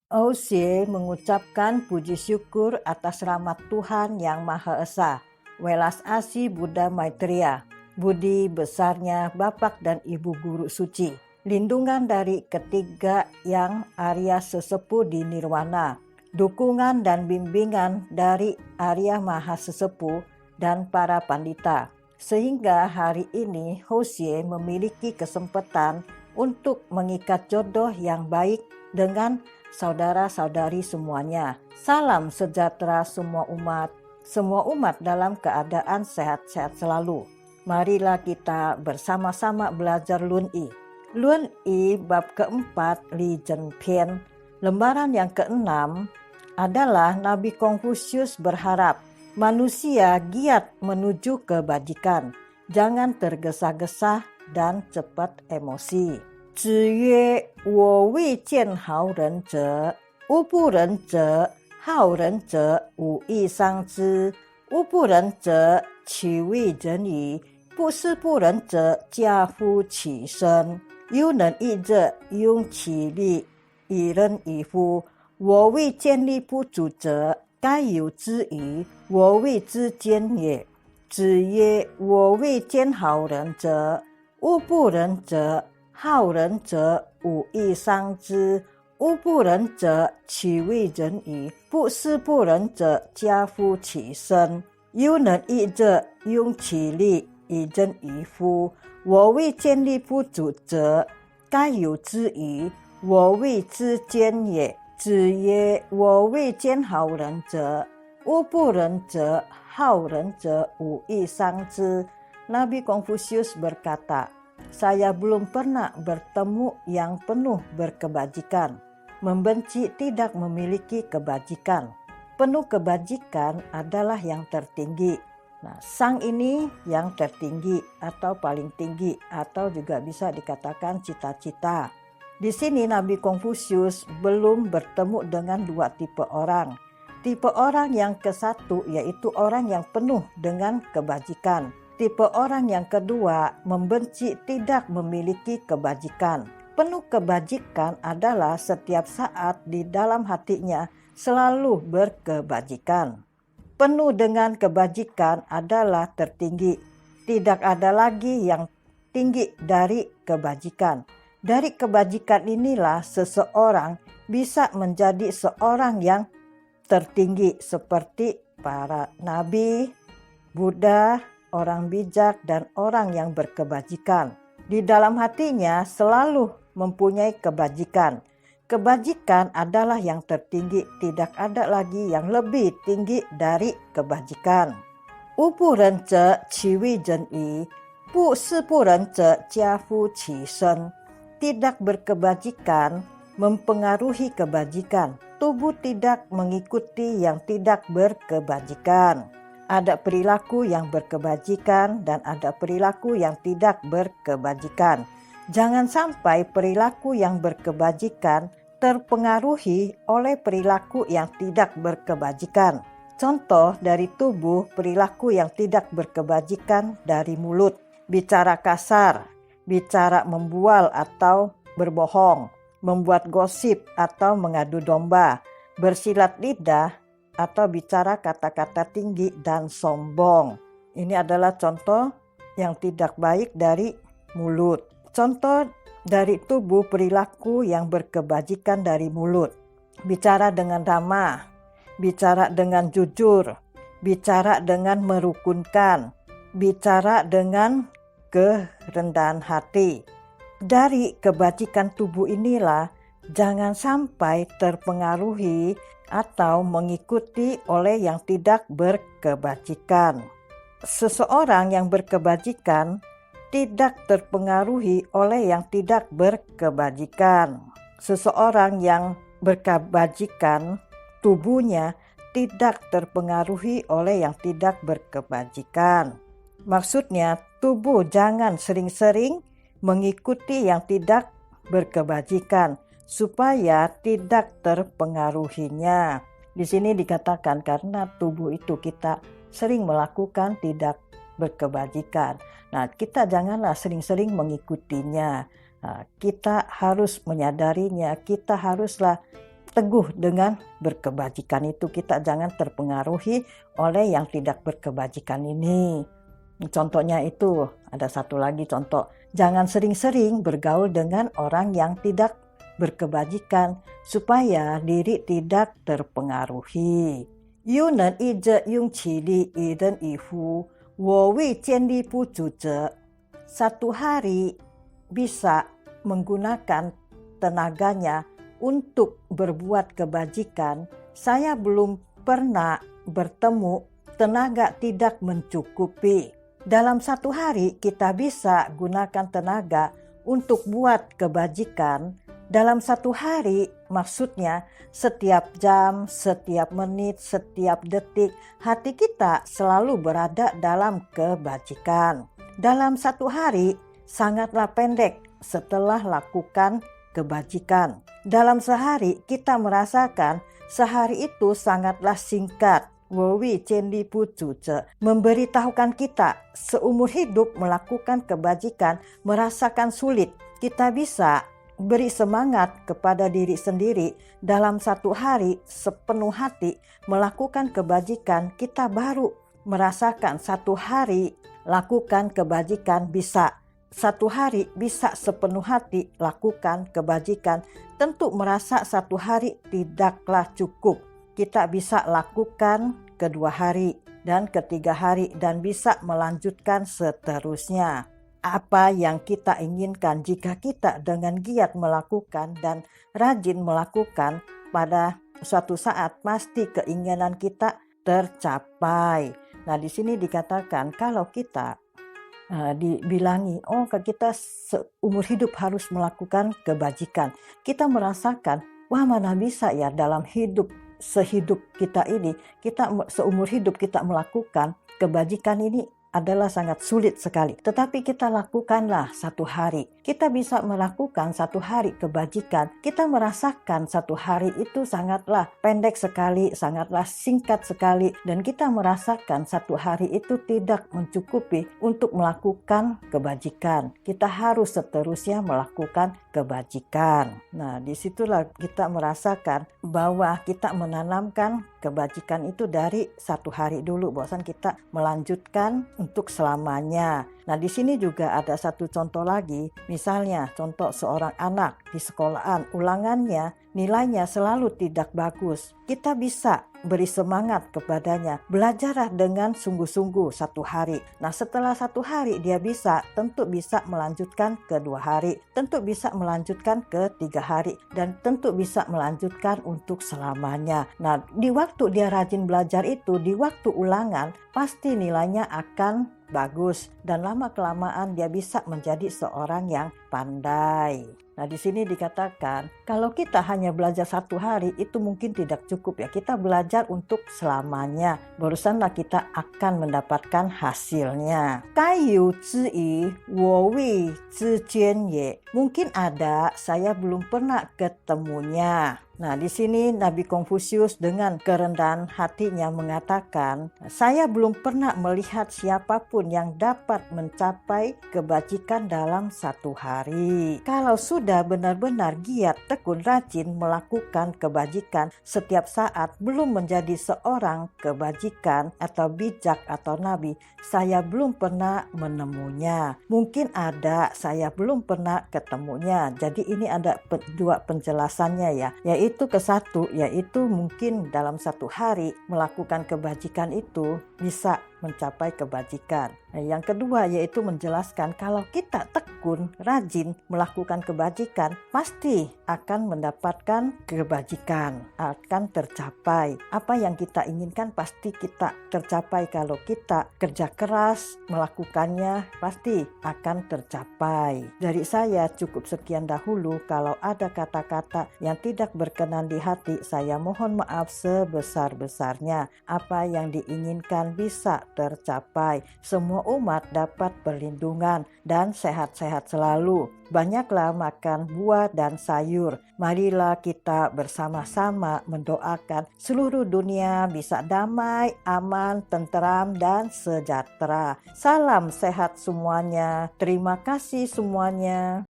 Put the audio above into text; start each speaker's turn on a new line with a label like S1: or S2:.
S1: Hosea mengucapkan puji syukur atas rahmat Tuhan yang Maha Esa, welas asih Buddha Maitreya, budi besarnya Bapak dan Ibu Guru Suci, lindungan dari ketiga yang Arya Sesepuh di Nirwana, dukungan dan bimbingan dari Arya Maha Sesepuh dan para pandita. Sehingga hari ini Hosea memiliki kesempatan untuk mengikat jodoh yang baik dengan saudara-saudari semuanya. Salam sejahtera semua umat dalam keadaan sehat-sehat selalu. Marilah kita bersama-sama belajar Lun I. Lun I bab keempat Li Zhen Pian, lembaran yang keenam adalah Nabi Konfusius berharap manusia giat menuju kebajikan, jangan tergesa-gesa dan cepat emosi. 子曰：我未见好人者，吾不仁者；好人者，吾亦伤之。吾不仁者，其为人矣；不是不仁者，家乎其身。有能易者，用其力，以仁以夫。我未见力不足者，该有之矣。我谓之坚也。子曰：我未见好人者，吾不仁者；好人者，吾亦伤之。吾不仁者，其为人矣；不是不仁者，家乎其身。有能易者，用其力，以仁以夫。我谓见力不足者，该有之矣。我谓之坚也。子曰：我未见好人者，吾不仁者；好人者，吾亦伤之。Nabi Konfusius berkata, saya belum pernah bertemu yang penuh berkebajikan. Membenci tidak memiliki kebajikan. Penuh kebajikan adalah yang tertinggi. Nah, sang ini yang tertinggi atau paling tinggi atau juga bisa dikatakan cita-cita. Di sini Nabi Konfusius belum bertemu dengan dua tipe orang. Tipe orang yang ke-1 yaitu orang yang penuh dengan kebajikan. Tipe orang yang kedua membenci tidak memiliki kebajikan. Penuh kebajikan adalah setiap saat di dalam hatinya selalu berkebajikan. Penuh dengan kebajikan adalah tertinggi. Tidak ada lagi yang tinggi dari kebajikan. Dari kebajikan inilah seseorang bisa menjadi seorang yang tertinggi seperti para nabi, Buddha, orang bijak, dan orang yang berkebajikan. Di dalam hatinya selalu mempunyai kebajikan. Kebajikan adalah yang tertinggi, tidak ada lagi yang lebih tinggi dari kebajikan. Wu bu ren zhe, qi wei zhen yi. Bu shi bu ren zhe, jia fu qi shen. Tidak berkebajikan mempengaruhi kebajikan. Tubuh tidak mengikuti yang tidak berkebajikan. Ada perilaku yang berkebajikan dan ada perilaku yang tidak berkebajikan. Jangan sampai perilaku yang berkebajikan terpengaruhi oleh perilaku yang tidak berkebajikan. Contoh dari tubuh perilaku yang tidak berkebajikan dari mulut, bicara kasar, bicara membual atau berbohong, membuat gosip atau mengadu domba, bersilat lidah, atau bicara kata-kata tinggi dan sombong. Ini adalah contoh yang tidak baik dari mulut. Contoh dari tubuh perilaku yang berkebajikan dari mulut. Bicara dengan ramah, bicara dengan jujur, bicara dengan merukunkan, bicara dengan kerendahan hati. Dari kebajikan tubuh inilah jangan sampai terpengaruhi atau mengikuti oleh yang tidak berkebajikan. Seseorang yang berkebajikan tidak terpengaruhi oleh yang tidak berkebajikan. Seseorang yang berkebajikan, tubuhnya tidak terpengaruhi oleh yang tidak berkebajikan. Maksudnya, tubuh jangan sering-sering mengikuti yang tidak berkebajikan supaya tidak terpengaruhinya. Di sini dikatakan karena tubuh itu kita sering melakukan tidak berkebajikan. Nah, kita janganlah sering-sering mengikutinya. Nah, kita harus menyadarinya, kita haruslah teguh dengan berkebajikan itu. Kita jangan terpengaruhi oleh yang tidak berkebajikan ini. Contohnya itu, ada satu lagi contoh. Jangan sering-sering bergaul dengan orang yang tidak berkebajikan supaya diri tidak terpengaruhi. Yu能一着用其力以人以乎我为建立不足者. Satu hari bisa menggunakan tenaganya untuk berbuat kebajikan. Saya belum pernah bertemu tenaga tidak mencukupi. Dalam satu hari kita bisa gunakan tenaga untuk buat kebajikan. Dalam satu hari maksudnya setiap jam, setiap menit, setiap detik hati kita selalu berada dalam kebajikan. Dalam satu hari sangatlah pendek setelah lakukan kebajikan. Dalam sehari kita merasakan sehari itu sangatlah singkat. Wowi cendi pucuce memberitahukan kita seumur hidup melakukan kebajikan merasakan sulit. Kita bisa beri semangat kepada diri sendiri dalam satu hari sepenuh hati melakukan kebajikan. Kita baru merasakan satu hari lakukan kebajikan bisa. Satu hari bisa sepenuh hati lakukan kebajikan. Tentu merasa satu hari tidaklah cukup. Kita bisa lakukan kedua hari dan ketiga hari dan bisa melanjutkan seterusnya. Apa yang kita inginkan jika kita dengan giat melakukan dan rajin melakukan, pada suatu saat pasti keinginan kita tercapai. Nah, di sini dikatakan kalau kita dibilangi, kita seumur hidup harus melakukan kebajikan. Kita merasakan, wah mana bisa ya dalam sehidup kita ini, kita seumur hidup kita melakukan kebajikan ini adalah sangat sulit sekali. Tetapi kita lakukanlah satu hari. Kita bisa melakukan satu hari kebajikan. Kita merasakan satu hari itu sangatlah pendek sekali, sangatlah singkat sekali. Dan kita merasakan satu hari itu tidak mencukupi untuk melakukan kebajikan. Kita harus seterusnya melakukan kebajikan. Nah, disitulah kita merasakan bahwa kita menanamkan kebajikan itu dari satu hari dulu. Bahwasan kita melanjutkan untuk selamanya. Nah, di sini juga ada satu contoh lagi. Misalnya, contoh seorang anak di sekolahan, ulangannya nilainya selalu tidak bagus. Kita bisa beri semangat kepadanya. Belajarlah dengan sungguh-sungguh satu hari. Nah, setelah satu hari dia tentu bisa melanjutkan ke 2 hari. Tentu bisa melanjutkan ke 3 hari. Dan tentu bisa melanjutkan untuk selamanya. Nah, di waktu dia rajin belajar itu, di waktu ulangan, pasti nilainya akan bagus. Dan lama-kelamaan dia bisa menjadi seorang yang pandai. Nah, di sini dikatakan kalau kita hanya belajar satu hari itu mungkin tidak cukup ya. Kita belajar untuk selamanya. Barusanlah kita akan mendapatkan hasilnya. Kayu zi wo wi zi jian ye. Mungkin ada, saya belum pernah ketemunya. Nah, di sini Nabi Konfusius dengan kerendahan hatinya mengatakan, saya belum pernah melihat siapapun yang dapat mencapai kebajikan dalam satu hari. Kalau sudah benar-benar giat, tekun, rajin melakukan kebajikan setiap saat, belum menjadi seorang kebajikan atau bijak atau nabi, saya belum pernah menemunya. Mungkin ada, saya belum pernah ketemunya. Jadi ini ada dua penjelasannya ya, yaitu ke-1, yaitu mungkin dalam satu hari melakukan kebajikan itu bisa mencapai kebajikan. Nah, yang kedua yaitu menjelaskan kalau kita tekun, rajin melakukan kebajikan, pasti akan mendapatkan kebajikan, akan tercapai. Apa yang kita inginkan pasti kita tercapai. Kalau kita kerja keras melakukannya, pasti akan tercapai. Dari saya cukup sekian dahulu. Kalau ada kata-kata yang tidak berkenan di hati, saya mohon maaf sebesar-besarnya. Apa yang diinginkan bisa tercapai. Semua umat dapat perlindungan dan sehat-sehat selalu. Banyaklah makan buah dan sayur. Marilah kita bersama-sama mendoakan seluruh dunia bisa damai, aman, tenteram, dan sejahtera. Salam sehat semuanya. Terima kasih semuanya.